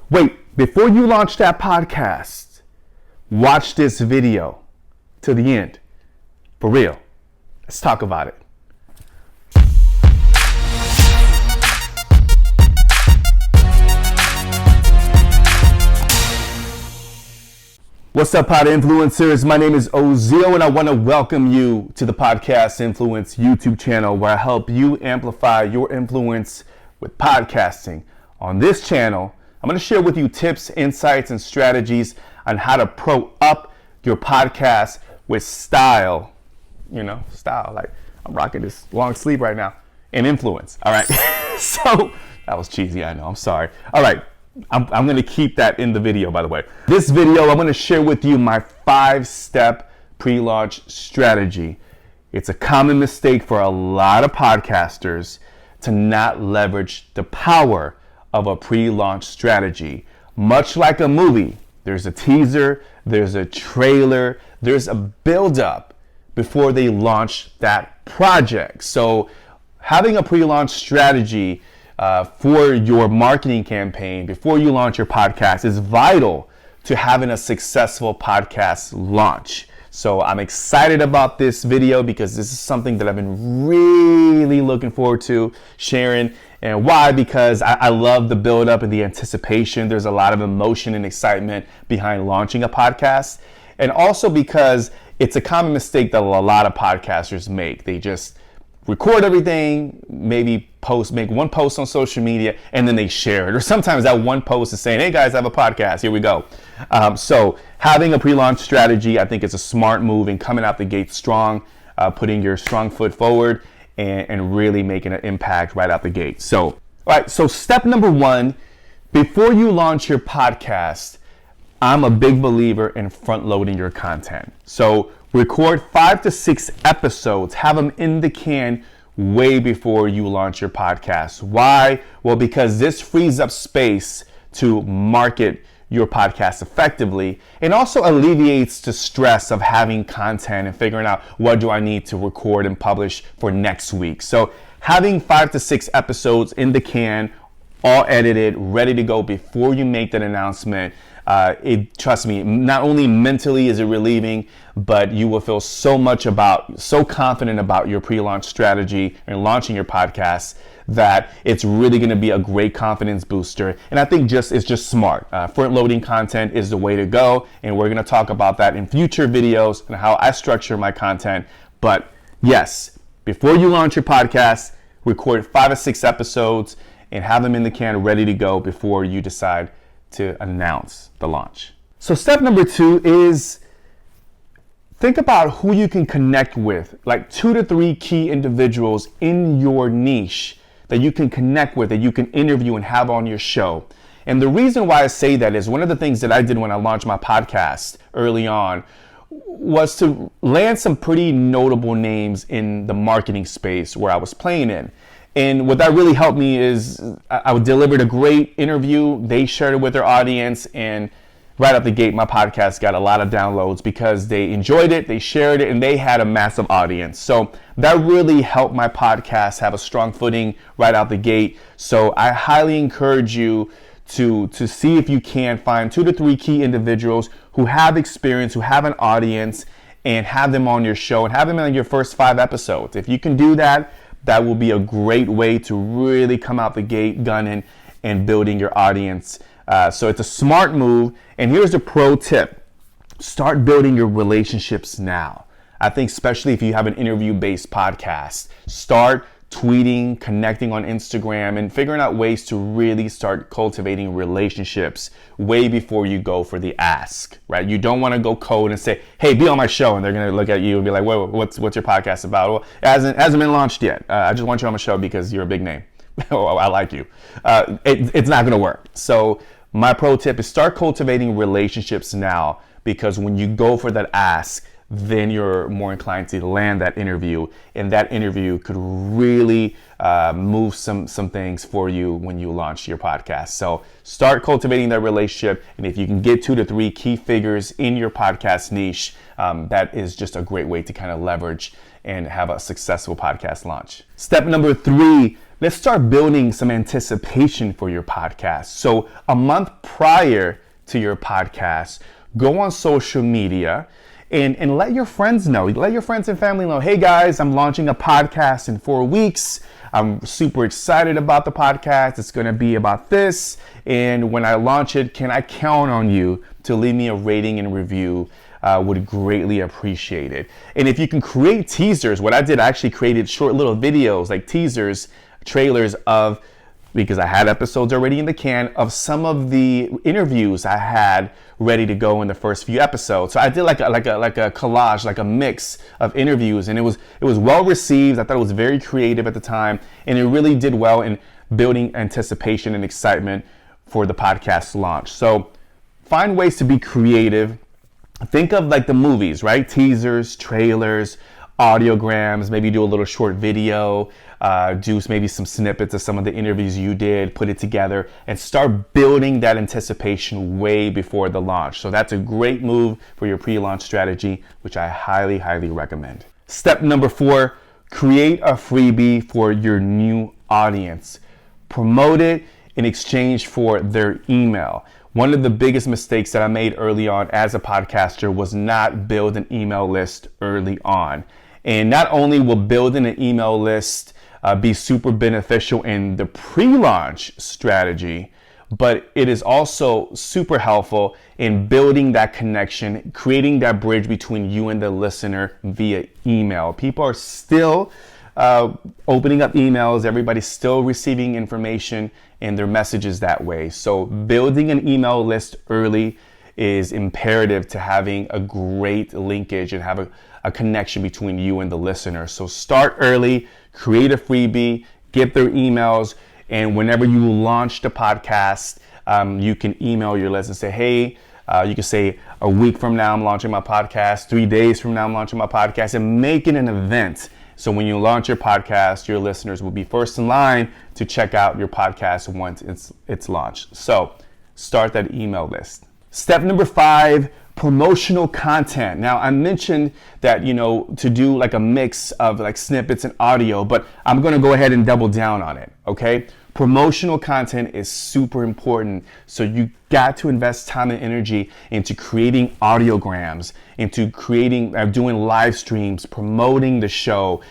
Wait, before you launch that podcast, watch this video to the end. For real. Let's talk about it. What's up, pod influencers? My name is Ozeal, and I want to welcome you to the Podcast Influence YouTube channel, where I help you amplify your influence with podcasting. On this channel, I'm going to share with you tips, insights, and strategies on how to pro up your podcast with style. You know, style. Like, I'm rocking this long sleeve right now. And influence. All right. So, that was cheesy, I know. I'm sorry. All right. I'm going to keep that in the video, by the way. This video, I'm going to share with you my 5-step pre-launch strategy. It's a common mistake for a lot of podcasters to not leverage the power of a pre-launch strategy. Much like a movie, there's a teaser, there's a trailer, there's a build-up before they launch that project. So having a pre-launch strategy for your marketing campaign before you launch your podcast is vital to having a successful podcast launch. So I'm excited about this video because this is something that I've been really looking forward to sharing. And why? Because I love the build up and the anticipation. There's a lot of emotion and excitement behind launching a podcast. And also because it's a common mistake that a lot of podcasters make. They just record everything, maybe make one post on social media, and then they share it. Or sometimes that one post is saying, hey guys, I have a podcast, here we go. So having a pre-launch strategy, I think it's a smart move in coming out the gate strong, putting your strong foot forward and really making an impact right out the gate. So, all right, so step number 1, before you launch your podcast, I'm a big believer in front-loading your content. So record 5 to 6 episodes, have them in the can way before you launch your podcast. Why? Well, because this frees up space to market your podcast effectively and also alleviates the stress of having content and figuring out what do I need to record and publish for next week. So having 5 to 6 episodes in the can, all edited, ready to go before you make that announcement, trust me, not only mentally is it relieving, but you will feel so confident about your pre-launch strategy and launching your podcast that it's really going to be a great confidence booster. And I think it's just smart. Front-loading content is the way to go, and we're going to talk about that in future videos and how I structure my content. But yes, before you launch your podcast, record 5 or 6 episodes and have them in the can ready to go before you decide to announce the launch. So step number 2 is think about who you can connect with, like 2 to 3 key individuals in your niche that you can connect with, that you can interview and have on your show. And the reason why I say that is one of the things that I did when I launched my podcast early on was to land some pretty notable names in the marketing space where I was playing in. And what that really helped me is I delivered a great interview. They shared it with their audience, and right out the gate, my podcast got a lot of downloads because they enjoyed it, they shared it, and they had a massive audience. So that really helped my podcast have a strong footing right out the gate. So I highly encourage you to see if you can find 2 to 3 key individuals who have experience, who have an audience, and have them on your show and have them on your first 5 episodes. If you can do that, that will be a great way to really come out the gate gunning and building your audience. So it's a smart move. And here's the pro tip. Start building your relationships now. I think especially if you have an interview-based podcast, start tweeting, connecting on Instagram, and figuring out ways to really start cultivating relationships way before you go for the ask, right? You don't want to go cold and say, hey, be on my show. And they're going to look at you and be like, what's your podcast about? Well, it hasn't been launched yet. I just want you on my show because you're a big name. I like you. It's not going to work. So my pro tip is start cultivating relationships now, because when you go for that ask, then you're more inclined to land that interview, and that interview could really move some things for you when you launch your podcast. So start cultivating that relationship, and if you can get 2 to 3 key figures in your podcast niche, that is just a great way to kind of leverage and have a successful podcast launch. Step number 3, let's start building some anticipation for your podcast. So a month prior to your podcast, go on social media and let your friends know. Let your friends and family know, hey guys, I'm launching a podcast in 4 weeks. I'm super excited about the podcast. It's going to be about this. And when I launch it, can I count on you to leave me a rating and review? Would greatly appreciate it. And if you can create teasers, what I did, I actually created short little videos, like teasers, trailers of, because I had episodes already in the can, of some of the interviews I had ready to go in the first few episodes. So I did like a collage, like a mix of interviews, and it was well received. I thought it was very creative at the time, and it really did well in building anticipation and excitement for the podcast launch. So find ways to be creative. Think of like the movies, right? Teasers, trailers, audiograms, maybe do a little short video, do maybe some snippets of some of the interviews you did, put it together, and start building that anticipation way before the launch. So that's a great move for your pre-launch strategy, which I highly, highly recommend. Step number 4, create a freebie for your new audience. Promote it in exchange for their email. One of the biggest mistakes that I made early on as a podcaster was not build an email list early on. And not only will building an email list be super beneficial in the pre-launch strategy, but it is also super helpful in building that connection, creating that bridge between you and the listener via email. People are still opening up emails. Everybody's still receiving information and their messages that way. So building an email list early is imperative to having a great linkage and have a connection between you and the listener. So start early, create a freebie, get their emails, and whenever you launch the podcast, you can email your list and say, hey, you can say a week from now I'm launching my podcast, 3 days from now I'm launching my podcast, and make it an event. So when you launch your podcast, your listeners will be first in line to check out your podcast once it's launched. So start that email list. Step number 5, promotional content. Now I mentioned that, to do like a mix of like snippets and audio, but I'm going to go ahead and double down on it. Okay. Promotional content is super important. So you got to invest time and energy into creating audiograms, into creating, doing live streams, promoting the show,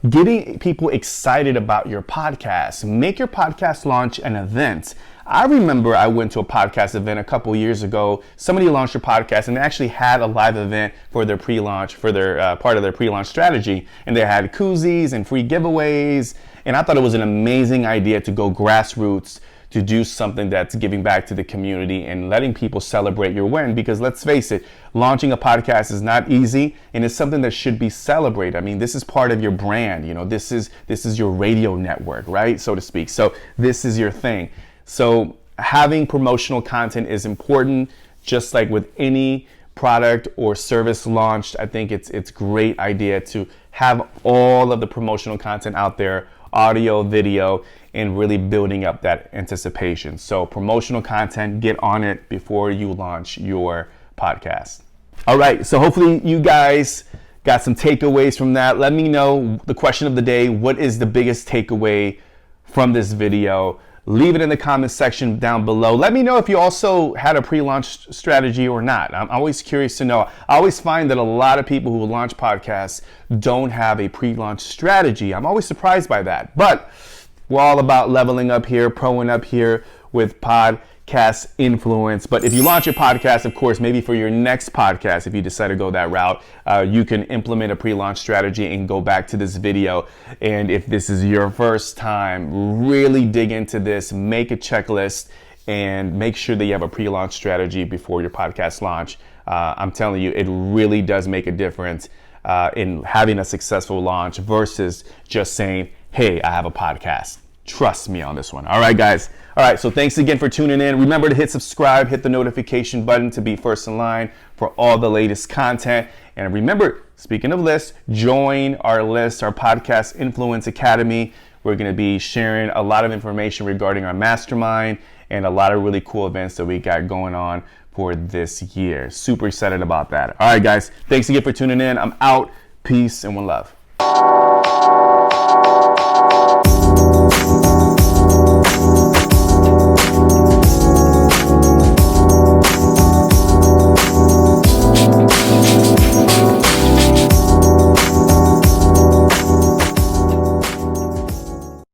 getting people excited about your podcast. Make your podcast launch an event. I remember I went to a podcast event a couple years ago. Somebody launched a podcast and they actually had a live event for their pre-launch, for their part of their pre-launch strategy. And they had koozies and free giveaways. And I thought it was an amazing idea to go grassroots, to do something that's giving back to the community and letting people celebrate your win. Because let's face it, launching a podcast is not easy, and it's something that should be celebrated. I mean, this is part of your brand. This is your radio network, right? So to speak. So this is your thing. So having promotional content is important, just like with any product or service launched. I think it's great idea to have all of the promotional content out there, audio, video, and really building up that anticipation. So promotional content, get on it before you launch your podcast. All right, so hopefully you guys got some takeaways from that. Let me know the question of the day. What is the biggest takeaway from this video? Leave it in the comment section down below. Let me know if you also had a pre-launch strategy or not. I'm always curious to know. I always find that a lot of people who launch podcasts don't have a pre-launch strategy. I'm always surprised by that. But we're all about leveling up here, proing up here with podcast influence. But if you launch your podcast, of course, maybe for your next podcast, if you decide to go that route, you can implement a pre-launch strategy and go back to this video. And if this is your first time, really dig into this, make a checklist, and make sure that you have a pre-launch strategy before your podcast launch. I'm telling you, it really does make a difference in having a successful launch versus just saying, hey, I have a podcast. Trust me on this one. All right, guys. All right, so thanks again for tuning in. Remember to hit subscribe, hit the notification button to be first in line for all the latest content. And remember, speaking of lists, join our list, our Podcast Influence Academy. We're going to be sharing a lot of information regarding our mastermind and a lot of really cool events that we got going on for this year. Super excited about that. All right, guys. Thanks again for tuning in. I'm out. Peace and one love.